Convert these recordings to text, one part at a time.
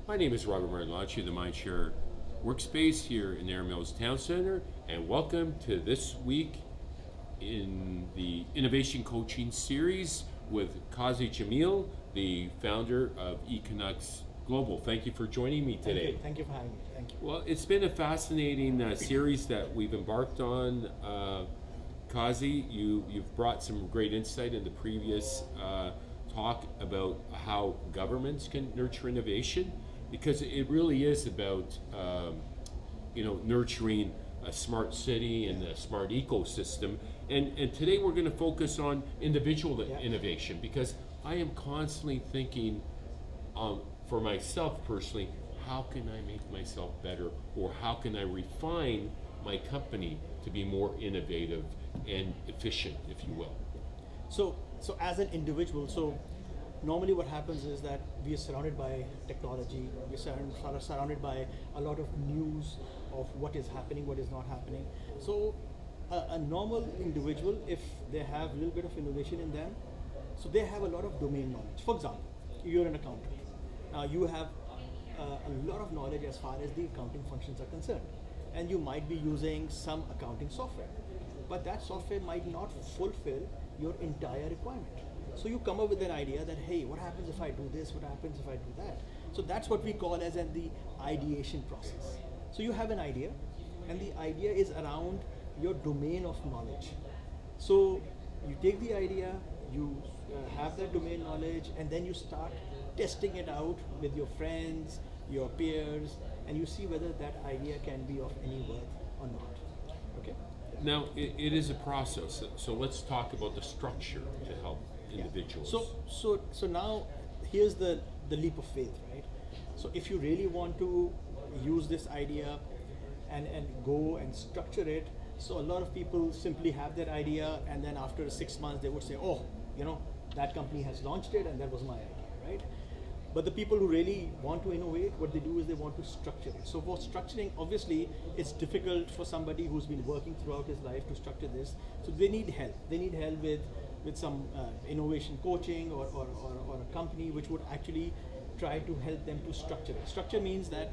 My name is Robert Martinacci, the Mindshare Workspace here in Erin Mills Town Center, and welcome to this week in the Innovation Coaching Series with Kazi Jamil, the founder of eCanucks Global. Thank you for joining me today. Thank you for having me. Thank you. Well, it's been a fascinating series that we've embarked on. Kazi, you've brought some great insight in the previous talk about how governments can nurture innovation, because it really is about nurturing a smart city and a smart ecosystem. And today we're going to focus on individual innovation, because I am constantly thinking for myself personally, how can I make myself better, or how can I refine my company to be more innovative and efficient, if you will? So as an individual, normally what happens is that we are surrounded by technology, we're surrounded by a lot of news of what is happening, what is not happening. So a normal individual, if they have a little bit of innovation in them, so they have a lot of domain knowledge. For example, you're an accountant. Now you have a lot of knowledge as far as the accounting functions are concerned, and you might be using some accounting software, but that software might not fulfill your entire requirement. So you come up with an idea that, hey, what happens if I do this? What happens if I do that? So that's what we call as the ideation process. So you have an idea, and the idea is around your domain of knowledge. So you take the idea, you have that domain knowledge, and then you start testing it out with your friends, your peers, and you see whether that idea can be of any worth or not. Okay? Now, it is a process, so let's talk about the structure to help individuals. So now here's the leap of faith, right? So if you really want to use this idea and go and structure it, so a lot of people simply have that idea, and then after 6 months they would say, oh, that company has launched it and that was my idea, right? But the people who really want to innovate, what they do is they want to structure it. So for structuring, obviously, it's difficult for somebody who's been working throughout his life to structure this. So they need help. They need help with some innovation coaching or a company which would actually try to help them to structure it. Structure means that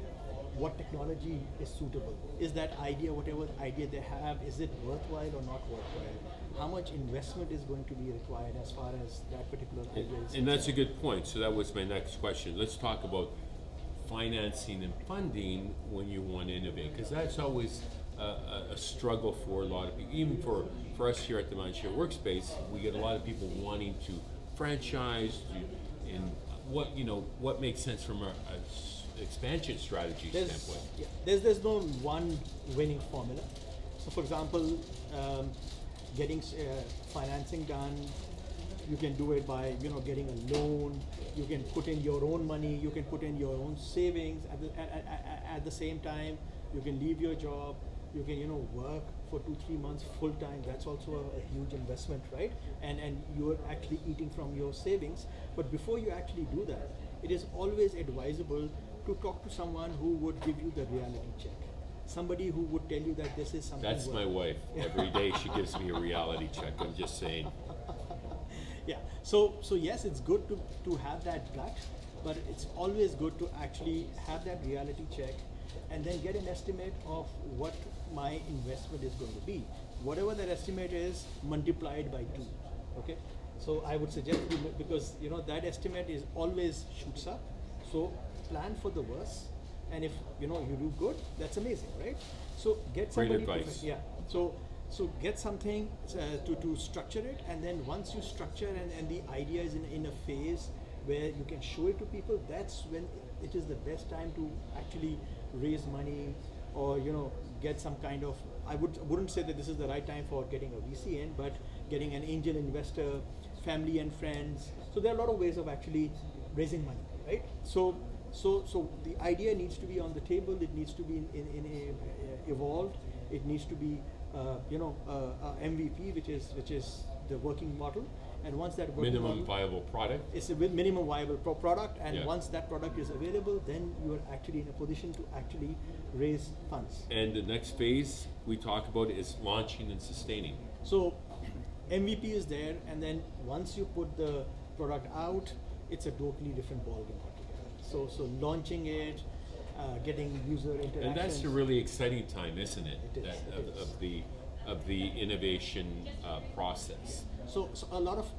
what technology is suitable. Is that idea, whatever idea they have, is it worthwhile or not worthwhile? How much investment is going to be required as far as that particular idea is? And that's a good point. So that was my next question. Let's talk about financing and funding when you want to innovate, because that's always a struggle for a lot of people. Even for us here at the Mindshare Workspace, we get a lot of people wanting to franchise, and what makes sense from a expansion strategy standpoint. There's no one winning formula. So for example, getting financing done, you can do it by getting a loan. You can put in your own money. You can put in your own savings. At the same time, you can leave your job. You can work for 2-3 months full time. That's also a huge investment, right? And you're actually eating from your savings. But before you actually do that, it is always advisable to talk to someone who would give you the reality check. Somebody who would tell you that this is something. That's my wife. Every day she gives me a reality check. I'm just saying. Yeah. So yes, it's good to have that gut, but it's always good to actually have that reality check, and then get an estimate of what my investment is going to be. Whatever that estimate is, multiplied by 2. Okay. So I would suggest because that estimate is always shoots up. So plan for the worst, and if you do good, that's amazing, right? So get somebody. Great advice. So get something to structure it, and then once you structure and the idea is in a phase where you can show it to people, that's when it is the best time to actually raise money, or get some kind of. I wouldn't say that this is the right time for getting a VC in, but getting an angel investor, family and friends. So there are a lot of ways of actually raising money, right? So the idea needs to be on the table. It needs to be evolved. It needs to be MVP, which is the working model. And once that working minimum viable product. It's a minimum viable product, and once that product is available, then you are actually in a position to actually raise funds. And the next phase we talk about is launching and sustaining. So MVP is there, and then once you put the product out, it's a totally different ballgame altogether. So launching it, getting user interaction. And that's a really exciting time, isn't it? It is, That, it is. of the innovation process. So a lot of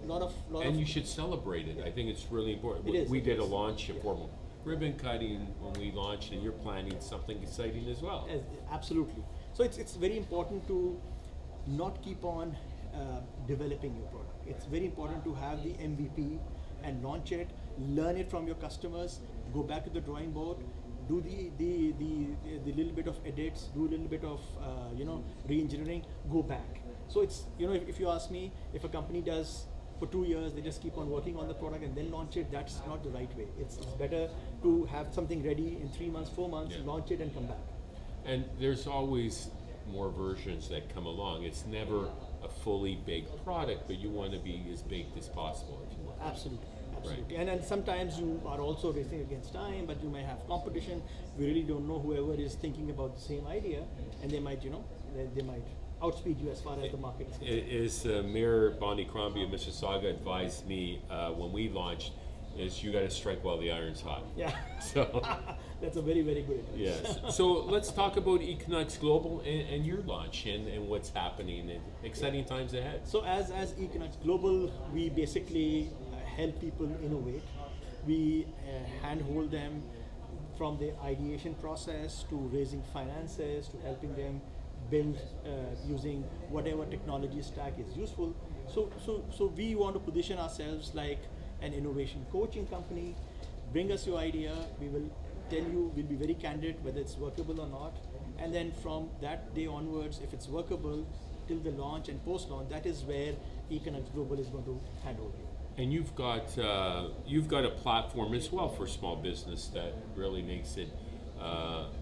And of you should celebrate it. I think it's really important. It is, We it did a is. launch Yeah. for ribbon cutting when we launched, and you're planning something exciting as well. Absolutely. So it's very important to not keep on developing your product. It's very important to have the MVP and launch it, learn it from your customers, go back to the drawing board, do the little bit of edits, do a little bit of re-engineering, go back. So it's if you ask me, if a company does for 2 years, they just keep on working on the product and then launch it, that's not the right way. It's better to have something ready in 3 months, 4 months, Yeah. launch it and come back. And there's always more versions that come along. It's never a fully baked product, but you want to be as baked as possible if you want. Absolutely, absolutely. And sometimes you are also racing against time, but you may have competition. We really don't know whoever is thinking about the same idea, and they might, they might outspeed you as far as the market is concerned. Is Mayor Bonnie Crombie of Mississauga advised me when we launched, is you got to strike while the iron's hot. Yeah, So, that's a very, very good advice. yes. So let's talk about Equinox Global and your launch and what's happening and exciting times ahead. So as Equinox Global, we basically help people innovate. We handhold them from the ideation process to raising finances to helping them build using whatever technology stack is useful. So we want to position ourselves like an innovation coaching company. Bring us your idea. We will tell you. We'll be very candid whether it's workable or not. And then from that day onwards, if it's workable, till the launch and post-launch, that is where Equinox Global is going to handle you. And you've got a platform as well for small business that really makes it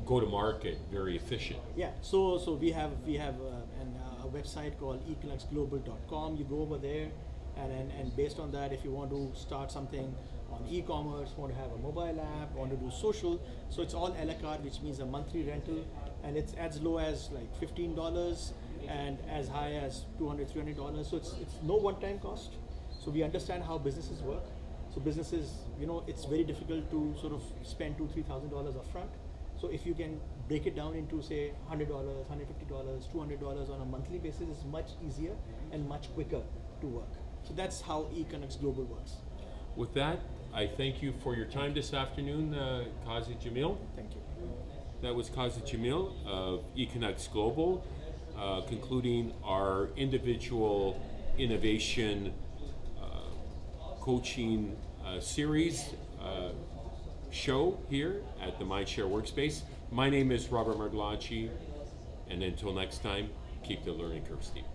go to market very efficient. Yeah, so we have a website called equinoxglobal.com. You go over there, and based on that, if you want to start something on e-commerce, want to have a mobile app, want to do social, so it's all a la carte, which means a monthly rental, and it's as low as like $15 and as high as $200, $300. So it's no one-time cost. So we understand how businesses work. So businesses, it's very difficult to sort of spend $2,000-3,000 upfront. So if you can break it down into say $100, $150, $200 on a monthly basis, it's much easier and much quicker to work. So that's how Equinox Global works. With that, I thank you for your time this afternoon, Qazi Jamil. Thank you. That was Qazi Jamil of Equinox Global, concluding our individual innovation coaching series show here at the Mindshare Workspace. My name is Robert Margolacci, and until next time, keep the learning curve steep.